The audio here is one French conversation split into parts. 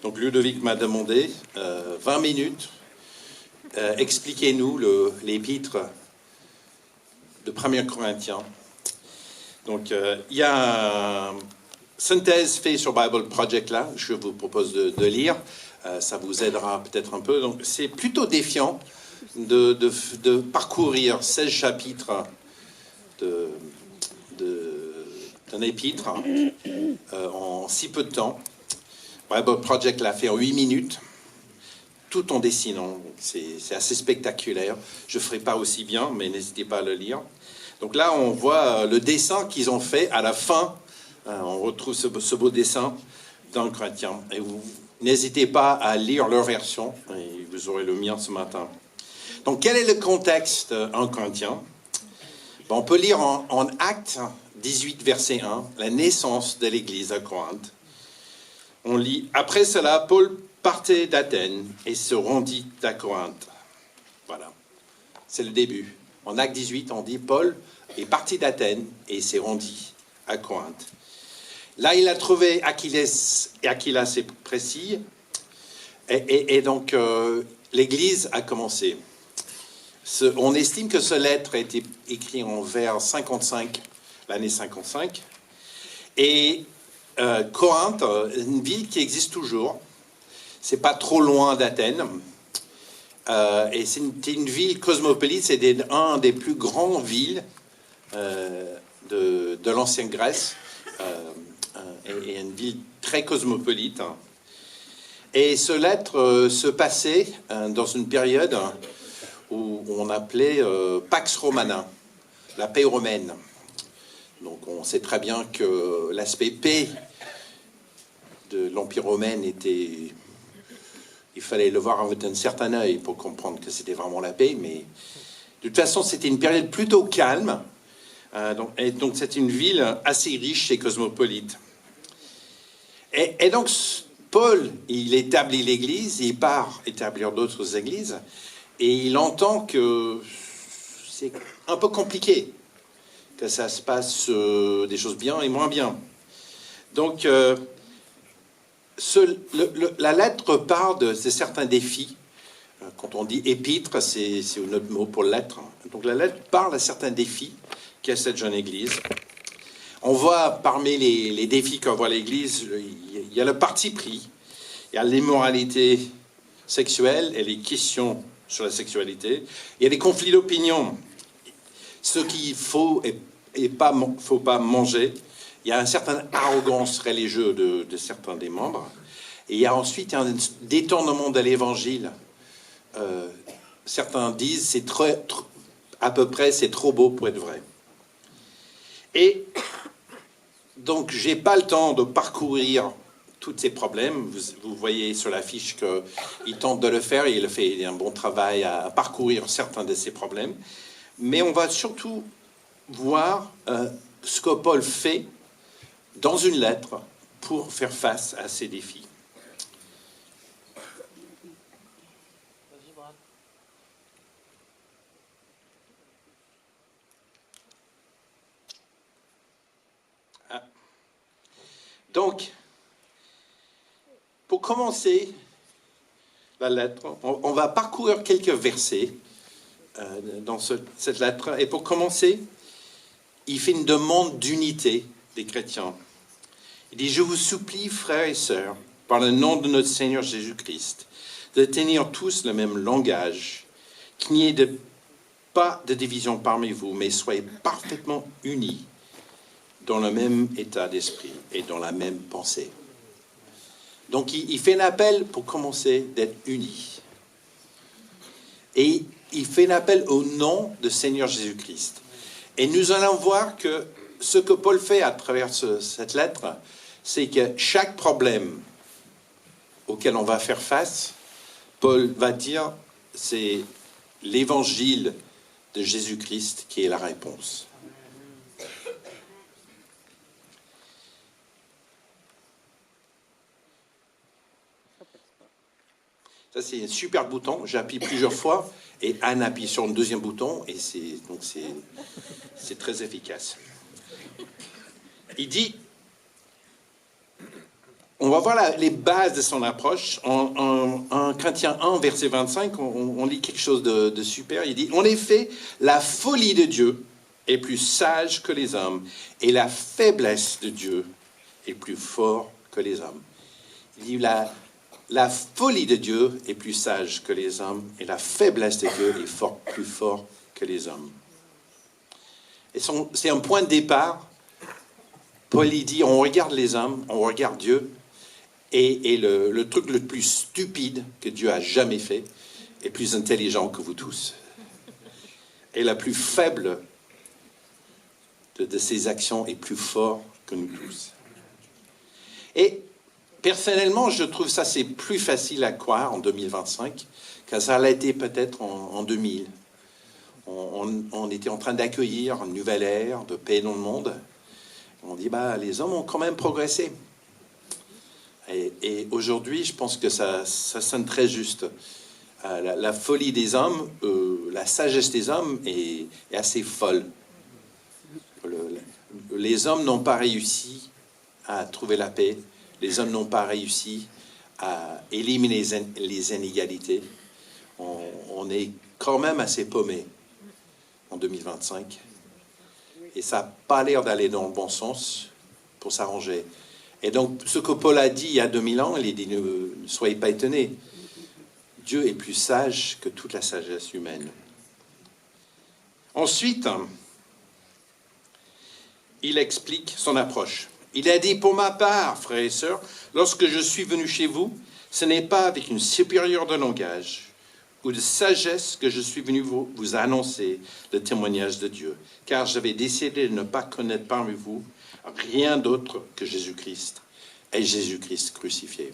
Donc Ludovic m'a demandé 20 minutes, expliquez-nous l'épître de 1 Corinthiens. Donc il y a une synthèse faite sur Bible Project là, je vous propose de lire, ça vous aidera peut-être un peu. Donc c'est plutôt défiant de parcourir 16 chapitres d'un épître en si peu de temps. Bible Project l'a fait en 8 minutes, tout en dessinant. C'est assez spectaculaire. Je ne ferai pas aussi bien, mais n'hésitez pas à le lire. Donc là, on voit le dessin qu'ils ont fait à la fin. On retrouve ce beau dessin dans Corinthiens. Et vous n'hésitez pas à lire leur version, et vous aurez le mien ce matin. Donc, quel est le contexte en Corinthiens? On peut lire en Actes 18, verset 1, la naissance de l'Église à Corinthe. On lit, après cela, Paul partait d'Athènes et se rendit à Corinthe. Voilà, c'est le début. En Acte 18, on dit, Paul est parti d'Athènes et s'est rendu à Corinthe. Là, il a trouvé Achillas et Priscille, et donc l'Église a commencé. On estime que cette lettre a été écrite en vers 55, l'année 55, et Corinthe, une ville qui existe toujours, c'est pas trop loin d'Athènes, et c'est une ville cosmopolite, c'est un des plus grandes villes de l'ancienne Grèce, et une ville très cosmopolite. Et cette lettre se passait dans une période où on appelait Pax Romana, la paix romaine. Donc on sait très bien que l'aspect paix de l'Empire romain était... Il fallait le voir avec un certain œil pour comprendre que c'était vraiment la paix, mais de toute façon c'était une période plutôt calme, donc c'est une ville assez riche et cosmopolite. Et donc Paul, il établit l'église, il part établir d'autres églises, et il entend que c'est un peu compliqué, que ça se passe des choses bien et moins bien. Donc la lettre parle de certains défis. Quand on dit épître, c'est un autre mot pour lettre. Donc la lettre parle de certains défis qu'a cette jeune église. On voit parmi les défis qu'on voit l'église, il y a le parti pris, il y a l'immoralité sexuelle et les questions sur la sexualité. Il y a des conflits d'opinion, ce qu'il faut et faut pas manger. Il y a une certaine arrogance religieuse de certains des membres. Et il y a ensuite un détournement de l'évangile. Certains disent c'est à peu près c'est trop beau pour être vrai. Et donc j'ai pas le temps de parcourir tous ces problèmes. Vous voyez sur la fiche qu'il tente de le faire et il fait un bon travail à parcourir certains de ces problèmes. Mais on va surtout voir ce que Paul fait dans une lettre pour faire face à ces défis. Donc, pour commencer la lettre, on va parcourir quelques versets dans cette lettre. Et pour commencer, il fait une demande d'unité des chrétiens. Il dit, je vous supplie, frères et sœurs, par le nom de notre Seigneur Jésus-Christ, de tenir tous le même langage, qu'il n'y ait pas de division parmi vous, mais soyez parfaitement unis dans le même état d'esprit et dans la même pensée. Donc il fait un appel pour commencer d'être unis. Et il fait un appel au nom de Seigneur Jésus-Christ. Et nous allons voir que ce que Paul fait à travers cette lettre, c'est que chaque problème auquel on va faire face, Paul va dire, c'est l'évangile de Jésus-Christ qui est la réponse. Ça, c'est un super bouton. J'appuie plusieurs fois et Anne appuie sur le deuxième bouton et c'est très efficace. Il dit, On va voir les bases de son approche. En Corinthiens 1, verset 25, on lit quelque chose de super. Il dit, « En effet, la folie de Dieu est plus sage que les hommes, et la faiblesse de Dieu est plus fort que les hommes. » Il dit, la folie de Dieu est plus sage que les hommes, et la faiblesse de Dieu est plus fort que les hommes. Et c'est un point de départ. Paul, il dit, on regarde les hommes, on regarde Dieu, et le truc le plus stupide que Dieu a jamais fait est plus intelligent que vous tous. Et la plus faible de ses actions est plus fort que nous tous. Et personnellement, je trouve ça c'est plus facile à croire en 2025 que ça l'a été peut-être en 2000. On était en train d'accueillir une nouvelle ère de paix dans le monde. On dit, les hommes ont quand même progressé. Et aujourd'hui, je pense que ça sonne très juste. La folie des hommes, la sagesse des hommes est assez folle. Les hommes n'ont pas réussi à trouver la paix. Les hommes n'ont pas réussi à éliminer les inégalités. On est quand même assez paumé en 2025. Et ça n'a pas l'air d'aller dans le bon sens pour s'arranger. Et donc, ce que Paul a dit il y a 2000 ans, il dit, ne soyez pas étonnés. Dieu est plus sage que toute la sagesse humaine. Ensuite, il explique son approche. Il a dit, pour ma part, frères et sœurs, lorsque je suis venu chez vous, ce n'est pas avec une supérieure de langage ou de sagesse que je suis venu vous annoncer le témoignage de Dieu, car j'avais décidé de ne pas connaître parmi vous rien d'autre que Jésus-Christ et Jésus-Christ crucifié.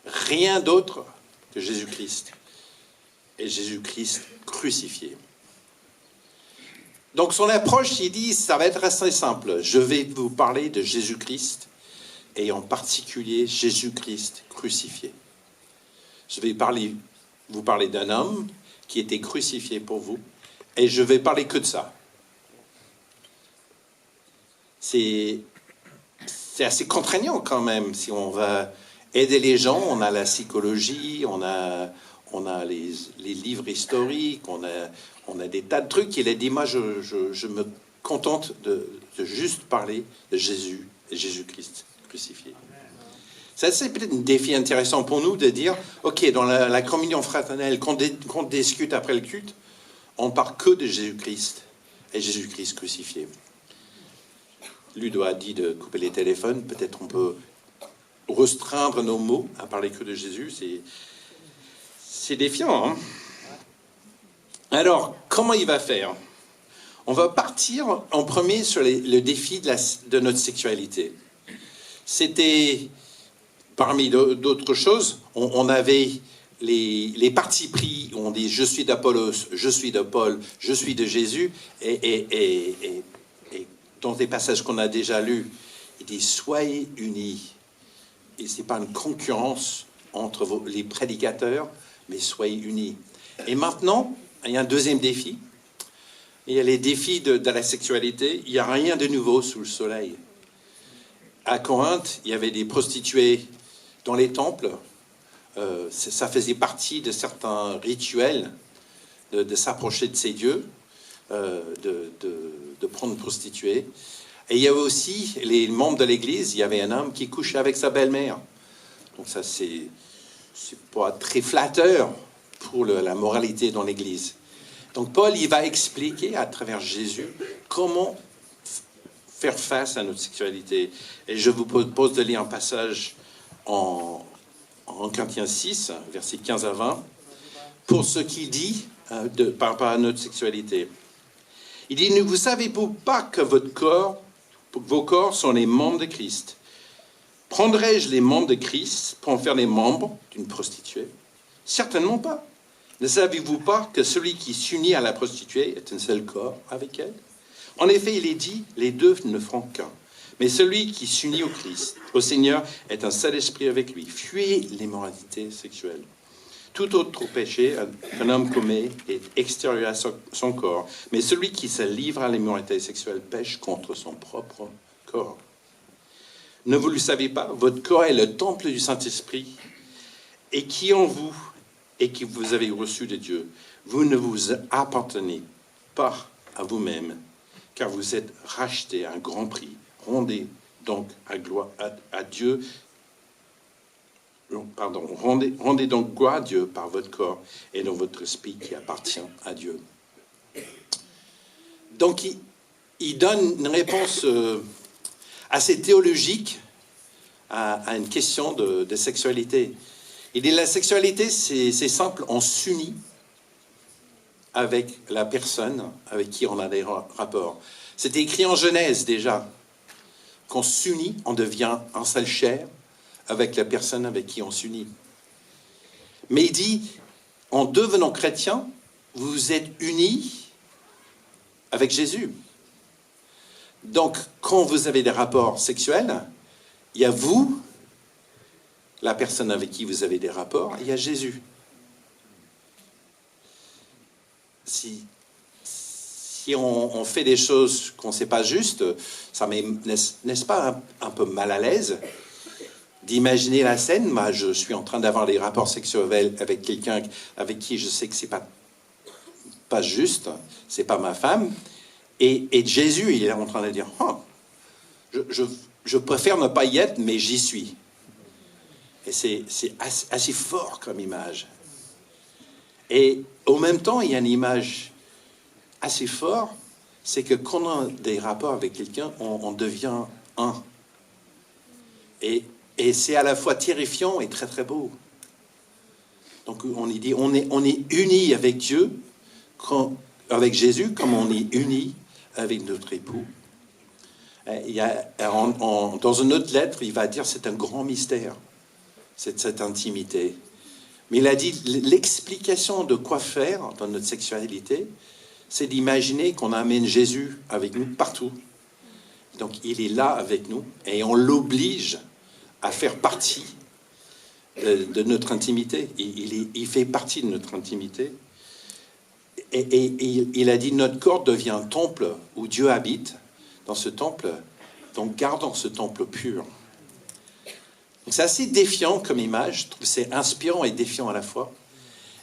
Rien d'autre que Jésus-Christ et Jésus-Christ crucifié. Donc son approche, il dit, ça va être assez simple. Je vais vous parler de Jésus-Christ et en particulier Jésus-Christ crucifié. Je vais vous parler d'un homme qui était crucifié pour vous et je vais parler que de ça. C'est assez contraignant quand même. Si on va aider les gens, on a la psychologie, on a les livres historiques, on a des tas de trucs. Il a dit, moi, je me contente de juste parler de Jésus et Jésus-Christ crucifié. Ça, c'est peut-être un défi intéressant pour nous de dire, OK, dans la communion fraternelle, qu'on discute après le culte, on ne parle que de Jésus-Christ et Jésus-Christ crucifié. Ludo a dit de couper les téléphones. Peut-être on peut restreindre nos mots à parler que de Jésus. C'est défiant, hein? Alors, comment il va faire? On va partir en premier sur le défi de notre sexualité. C'était, parmi d'autres choses, on avait les partis pris où on dit « je suis d'Apollos, je suis de Paul, je suis de Jésus » et dans des passages qu'on a déjà lus, il dit « soyez unis ». Et ce n'est pas une concurrence entre les prédicateurs, mais soyez unis. Et maintenant, il y a un deuxième défi. Il y a les défis de la sexualité. Il n'y a rien de nouveau sous le soleil. À Corinthe, il y avait des prostituées dans les temples. Ça faisait partie de certains rituels de s'approcher de ces dieux, de prendre une prostituée. Et il y avait aussi les membres de l'Église. Il y avait un homme qui couchait avec sa belle-mère. Donc ça, c'est pas très flatteur pour la moralité dans l'Église. Donc Paul, il va expliquer à travers Jésus comment faire face à notre sexualité. Et je vous propose de lire un passage en Corinthiens 6, versets 15 à 20, pour ce qu'il dit par rapport à notre sexualité. Il dit, « Ne vous savez-vous pas que vos corps sont les membres de Christ? Prendrais-je les membres de Christ pour en faire les membres d'une prostituée? Certainement pas. Ne savez-vous pas que celui qui s'unit à la prostituée est un seul corps avec elle? En effet, il est dit, les deux ne feront qu'un. Mais celui qui s'unit au Christ, au Seigneur, est un seul esprit avec lui. Fuyez l'immoralité sexuelle. Tout autre péché qu'un homme commet est extérieur à son corps. Mais celui qui se livre à l'immoralité sexuelle pêche contre son propre corps. Ne vous le savez pas, votre corps est le temple du Saint-Esprit, et qui en vous, et qui vous avez reçu de Dieu. Vous ne vous appartenez pas à vous-même, car vous êtes rachetés à un grand prix. Rendez donc à Dieu. Rendez donc gloire à Dieu par votre corps et dans votre esprit qui appartient à Dieu. Donc, il donne une réponse assez théologique à une question de sexualité. Il dit la sexualité, c'est simple, on s'unit avec la personne avec qui on a des rapports. C'était écrit en Genèse déjà, qu'on s'unit, on devient un seul chair avec la personne avec qui on s'unit. Mais il dit, en devenant chrétien, vous êtes unis avec Jésus. Donc, quand vous avez des rapports sexuels, il y a vous, la personne avec qui vous avez des rapports, il y a Jésus. Si on fait des choses qu'on ne sait pas justes, ça met, n'est-ce pas, un peu mal à l'aise d'imaginer la scène. Moi, je suis en train d'avoir des rapports sexuels avec quelqu'un avec qui je sais que c'est pas juste, c'est pas ma femme, et Jésus, il est en train de dire, oh, je préfère ne pas y être, mais j'y suis. Et c'est assez fort comme image. Et en même temps, il y a une image assez forte, c'est que quand on a des rapports avec quelqu'un, on devient un. Et c'est à la fois terrifiant et très très beau. Donc on dit, on est unis avec Dieu, avec Jésus, comme on est unis avec notre époux. Il y a, dans une autre lettre, il va dire c'est un grand mystère, cette intimité. Mais il a dit l'explication de quoi faire dans notre sexualité, c'est d'imaginer qu'on amène Jésus avec nous partout. Donc il est là avec nous et on l'oblige à faire partie de notre intimité. Il fait partie de notre intimité. Et il a dit notre corps devient un temple où Dieu habite. Dans ce temple, donc gardons ce temple pur. C'est assez défiant comme image, je trouve c'est inspirant et défiant à la fois.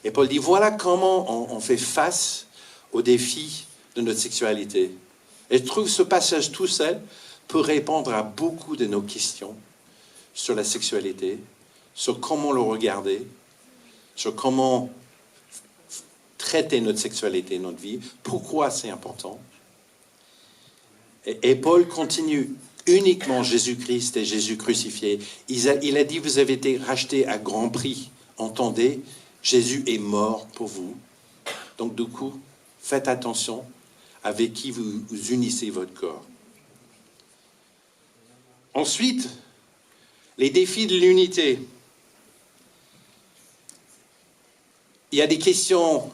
Et Paul dit, voilà comment on fait face aux défis de notre sexualité. Et je trouve ce passage tout seul peut répondre à beaucoup de nos questions sur la sexualité, sur comment le regarder, sur comment traiter notre sexualité, notre vie, pourquoi c'est important. Et Paul continue, uniquement Jésus-Christ et Jésus crucifié. Il a dit, vous avez été rachetés à grand prix. Entendez, Jésus est mort pour vous. Donc du coup, faites attention avec qui vous unissez votre corps. Ensuite, les défis de l'unité. Il y a des questions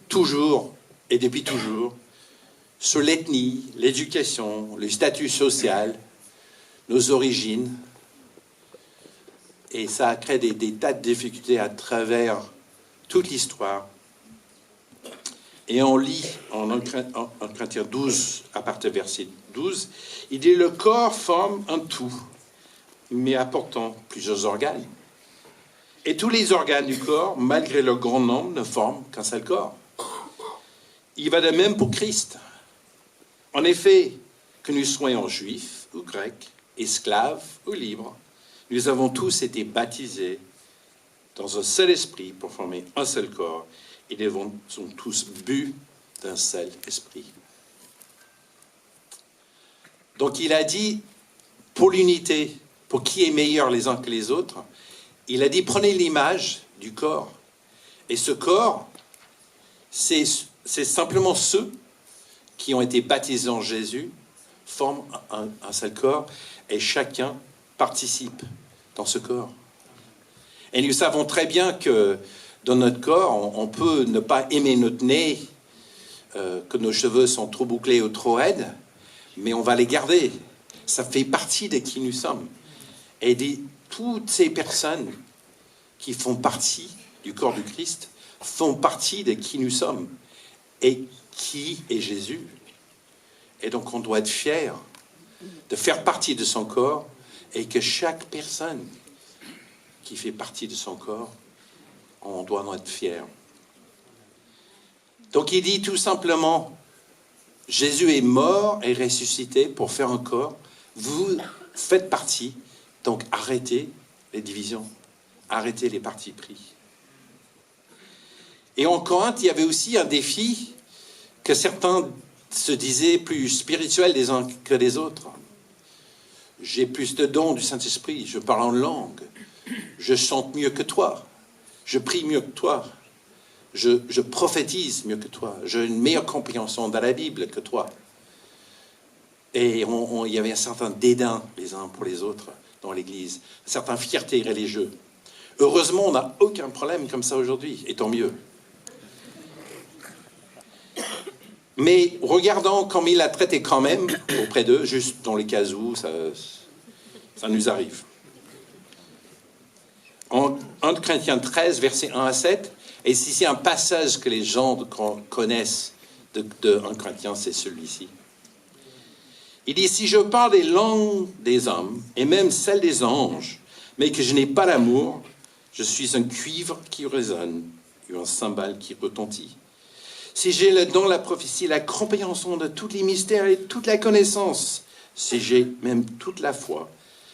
toujours et depuis toujours sur l'ethnie, l'éducation, le statut social, nos origines. Et ça a créé des tas de difficultés à travers toute l'histoire. Et on lit en 1 Corinthiens 12, à partir du verset 12, il dit « Le corps forme un tout, mais apportant plusieurs organes. Et tous les organes du corps, malgré leur grand nombre, ne forment qu'un seul corps. Il va de même pour Christ. En effet, que nous soyons juifs ou grecs, esclaves ou libres, nous avons tous été baptisés dans un seul esprit pour former un seul corps, et nous avons tous bu d'un seul esprit. » Donc il a dit, pour l'unité, pour qui est meilleur les uns que les autres, il a dit, prenez l'image du corps. Et ce corps, c'est simplement ceux qui ont été baptisés en Jésus, forment un seul corps, et chacun participe dans ce corps. Et nous savons très bien que dans notre corps, on peut ne pas aimer notre nez, que nos cheveux sont trop bouclés ou trop raides, mais on va les garder. Ça fait partie de qui nous sommes. Et toutes ces personnes qui font partie du corps du Christ font partie de qui nous sommes. Et qui est Jésus. Et donc on doit être fier de faire partie de son corps et que chaque personne qui fait partie de son corps, on doit en être fier. Donc il dit tout simplement, Jésus est mort et ressuscité pour faire un corps. Vous faites partie, donc arrêtez les divisions, arrêtez les partis pris. Et en Corinthe, il y avait aussi un défi que certains se disaient plus spirituels les uns que les autres. J'ai plus de dons du Saint-Esprit, je parle en langue, je chante mieux que toi, je prie mieux que toi, je prophétise mieux que toi, j'ai une meilleure compréhension de la Bible que toi. Et il y avait un certain dédain les uns pour les autres dans l'Église, une certaine fierté religieuse. Heureusement, on n'a aucun problème comme ça aujourd'hui, et tant mieux. Mais regardons comme il a traité quand même auprès d'eux, juste dans les cas où ça nous arrive. En 1 Corinthiens 13, versets 1 à 7, et si c'est un passage que les gens connaissent de 1 Corinthiens, c'est celui-ci. Il dit, si je parle des langues des hommes, et même celles des anges, mais que je n'ai pas l'amour, je suis un cuivre qui résonne, ou un cymbale qui retentit. Si j'ai le don de la prophétie, la compréhension de tous les mystères et toute la connaissance, si j'ai même toute la foi,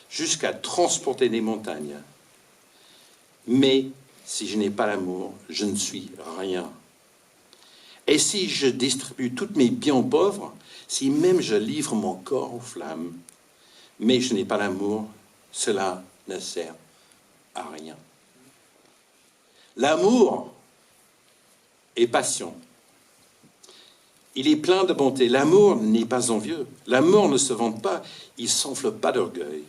jusqu'à transporter des montagnes. Mais si je n'ai pas l'amour, je ne suis rien. Et si je distribue tous mes biens aux pauvres, si même je livre mon corps aux flammes, mais je n'ai pas l'amour, cela ne sert à rien. L'amour est passion. Il est plein de bonté. L'amour n'est pas envieux. L'amour ne se vante pas. Il ne s'enfle pas d'orgueil.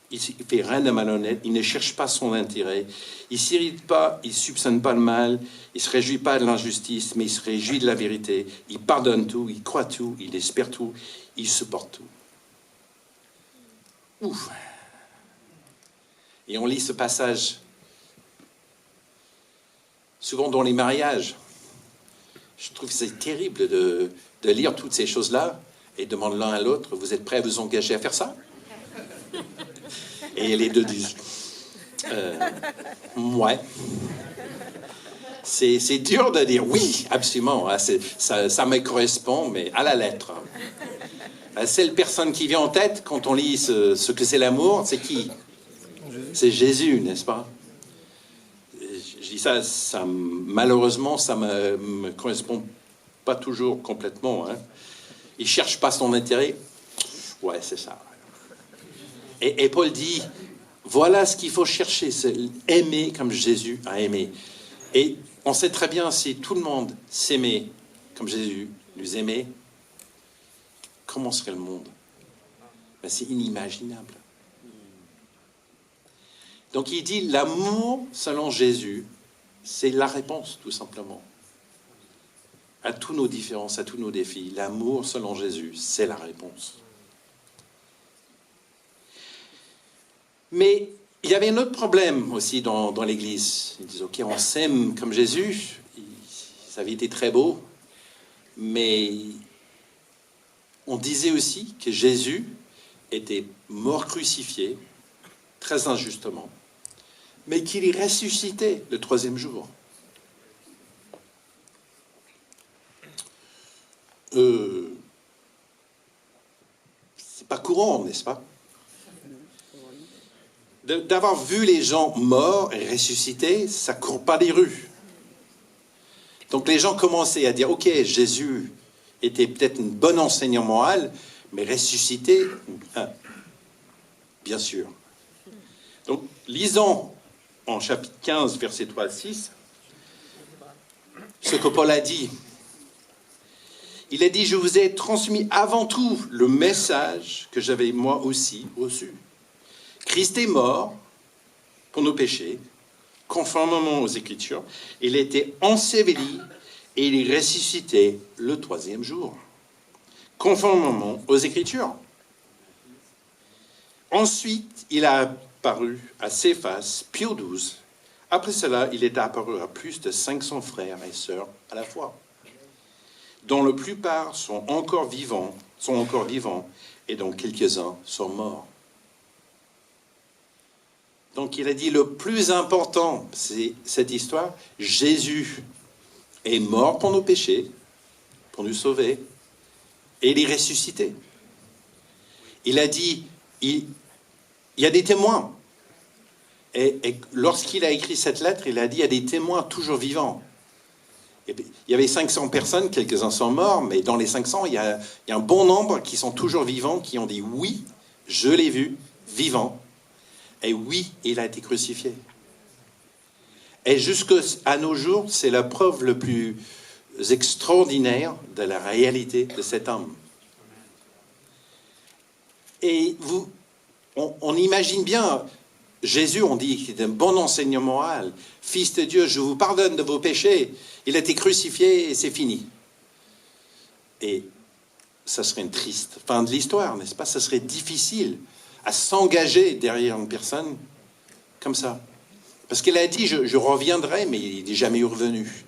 Il ne fait rien de malhonnête. Il ne cherche pas son intérêt. Il ne s'irrite pas. Il ne soupçonne pas le mal. Il ne se réjouit pas de l'injustice, mais il se réjouit de la vérité. Il pardonne tout. Il croit tout. Il espère tout. Il supporte tout. Ouf. Et on lit ce passage souvent dans les mariages. Je trouve que c'est terrible de lire toutes ces choses-là et demander l'un à l'autre, vous êtes prêts à vous engager à faire ça? Et les deux disent, ouais. C'est dur de dire oui, absolument. Ça me correspond, mais à la lettre. La seule personne qui vient en tête quand on lit ce que c'est l'amour, c'est qui? C'est Jésus, n'est-ce pas? Je dis ça malheureusement, ça me correspond pas toujours complètement. Hein. Il cherche pas son intérêt. Ouais, c'est ça. Et Paul dit, voilà ce qu'il faut chercher, c'est aimer comme Jésus a aimé. Et on sait très bien, si tout le monde s'aimait comme Jésus nous aimait, comment serait le monde? Ben, c'est inimaginable. Donc il dit, l'amour selon Jésus, c'est la réponse, tout simplement. À tous nos différences, à tous nos défis, l'amour selon Jésus, c'est la réponse. Mais il y avait un autre problème aussi dans l'Église. Ils disent, ok, on s'aime comme Jésus, ça avait été très beau, mais on disait aussi que Jésus était mort crucifié, très injustement, mais qu'il est ressuscité le 3e jour. C'est pas courant, n'est-ce pas? D'avoir vu les gens morts et ressuscités, ça court pas des rues. Donc les gens commençaient à dire, ok, Jésus était peut-être une bonne enseignant moral, mais ressuscité, bien sûr. Donc lisons en chapitre 15, versets 3 à 6, ce que Paul a dit. Il a dit, je vous ai transmis avant tout le message que j'avais moi aussi reçu. Christ est mort pour nos péchés, conformément aux Écritures. Il était enseveli et il est ressuscité le 3e jour, conformément aux Écritures. Ensuite, il a apparu à Céphas, puis aux 12. Après cela, il est apparu à plus de 500 frères et sœurs à la fois, dont la plupart sont encore vivants, et dont quelques-uns sont morts. Donc il a dit le plus important, c'est cette histoire. Jésus est mort pour nos péchés, pour nous sauver, et il est ressuscité. Il a dit, il y a des témoins. Et lorsqu'il a écrit cette lettre, il a dit, il y a des témoins toujours vivants. Et il y avait 500 personnes, quelques-uns sont morts, mais dans les 500, il y a un bon nombre qui sont toujours vivants, qui ont dit, oui, je l'ai vu, vivant. Et oui, il a été crucifié. Et jusqu'à nos jours, c'est la preuve le plus extraordinaire de la réalité de cet homme. Et on imagine bien, Jésus, on dit qu'il est un bon enseignant moral. Fils de Dieu, je vous pardonne de vos péchés. Il a été crucifié et c'est fini. Et ça serait une triste fin de l'histoire, n'est-ce pas? Ça serait difficile à s'engager derrière une personne comme ça. Parce qu'il a dit, je reviendrai, mais il n'est jamais revenu.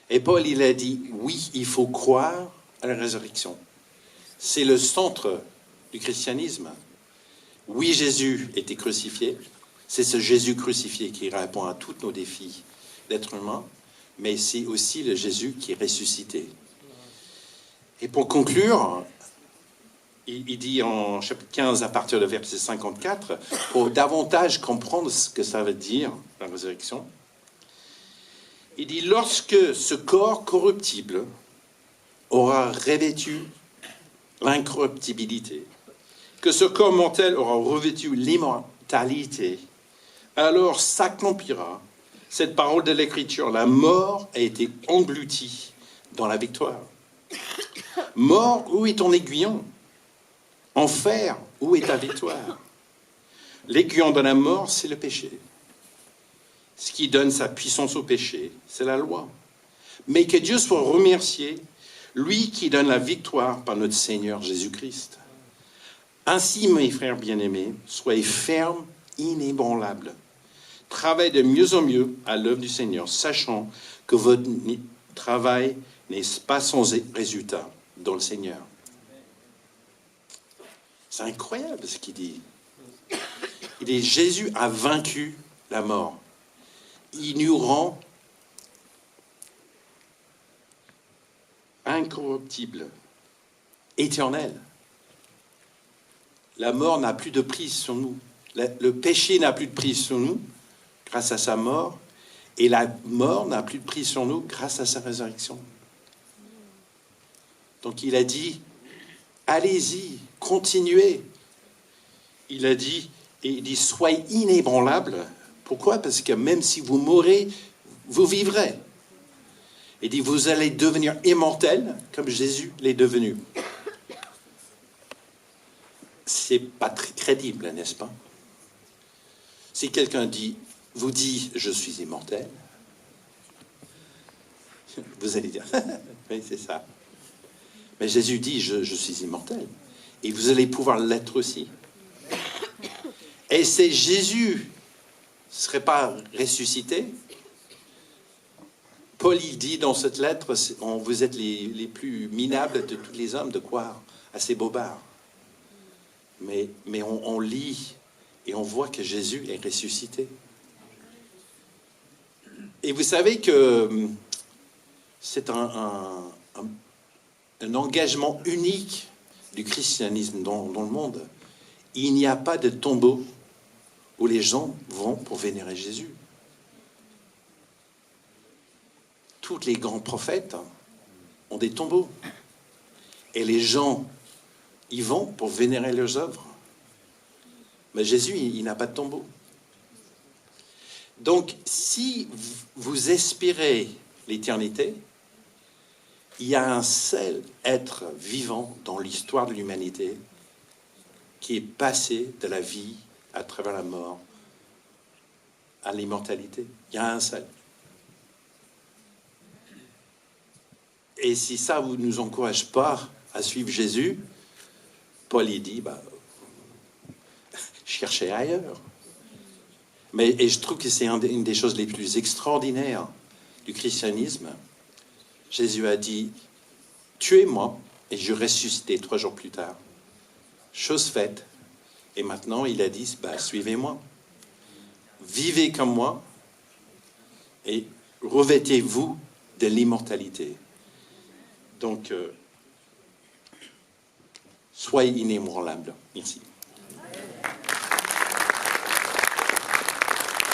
Et Paul, il a dit, oui, il faut croire à la résurrection. C'est le centre du christianisme. Oui, Jésus était crucifié. C'est ce Jésus crucifié qui répond à tous nos défis d'être humain, mais c'est aussi le Jésus qui est ressuscité. Et pour conclure, il dit en chapitre 15, à partir de verset 54, pour davantage comprendre ce que ça veut dire, la résurrection, il dit, lorsque ce corps corruptible aura revêtu l'incorruptibilité, que ce corps mortel aura revêtu l'immortalité, alors s'accomplira cette parole de l'Écriture. La mort a été engloutie dans la victoire. Mort, où est ton aiguillon? Enfer, où est ta victoire? L'aiguillon de la mort, c'est le péché. Ce qui donne sa puissance au péché, c'est la loi. Mais que Dieu soit remercié, lui qui donne la victoire par notre Seigneur Jésus-Christ. Ainsi, mes frères bien-aimés, soyez fermes, inébranlables. Travaillez de mieux en mieux à l'œuvre du Seigneur, sachant que votre travail n'est pas sans résultat dans le Seigneur. C'est incroyable ce qu'il dit. Il dit, Jésus a vaincu la mort. Il nous rend incorruptibles, éternels. La mort n'a plus de prise sur nous. Le péché n'a plus de prise sur nous grâce à sa mort. Et la mort n'a plus de prise sur nous grâce à sa résurrection. Donc il a dit, allez-y, continuez. Il a dit, et il dit, soyez inébranlables. Pourquoi? Parce que même si vous mourrez, vous vivrez. Il dit, vous allez devenir immortels comme Jésus l'est devenu. C'est pas très crédible, n'est-ce pas? Si quelqu'un vous dit, je suis immortel, vous allez dire, oui, c'est ça. Mais Jésus dit, je suis immortel. Et vous allez pouvoir l'être aussi. Et c'est Jésus ne serait pas ressuscité. Paul, il dit dans cette lettre, vous êtes les plus minables de tous les hommes de croire à ces bobards. Mais on lit et on voit que Jésus est ressuscité. Et vous savez que c'est un engagement unique du christianisme dans le monde. Il n'y a pas de tombeau où les gens vont pour vénérer Jésus. Tous les grands prophètes ont des tombeaux. Et les gens y vont pour vénérer leurs œuvres. Mais Jésus, il n'a pas de tombeau. Donc, si vous espérez l'éternité, il y a un seul être vivant dans l'histoire de l'humanité qui est passé de la vie à travers la mort à l'immortalité. Il y a un seul. Et si ça ne nous encourage pas à suivre Jésus, Paul il dit, cherchez ailleurs. Et je trouve que c'est une des choses les plus extraordinaires du christianisme. Jésus a dit, tuez-moi et je ressusciterai 3 jours plus tard. Chose faite, Et maintenant, il a dit, bah, suivez-moi. Vivez comme moi et revêtez-vous de l'immortalité. Donc, soyez inébranlable ici.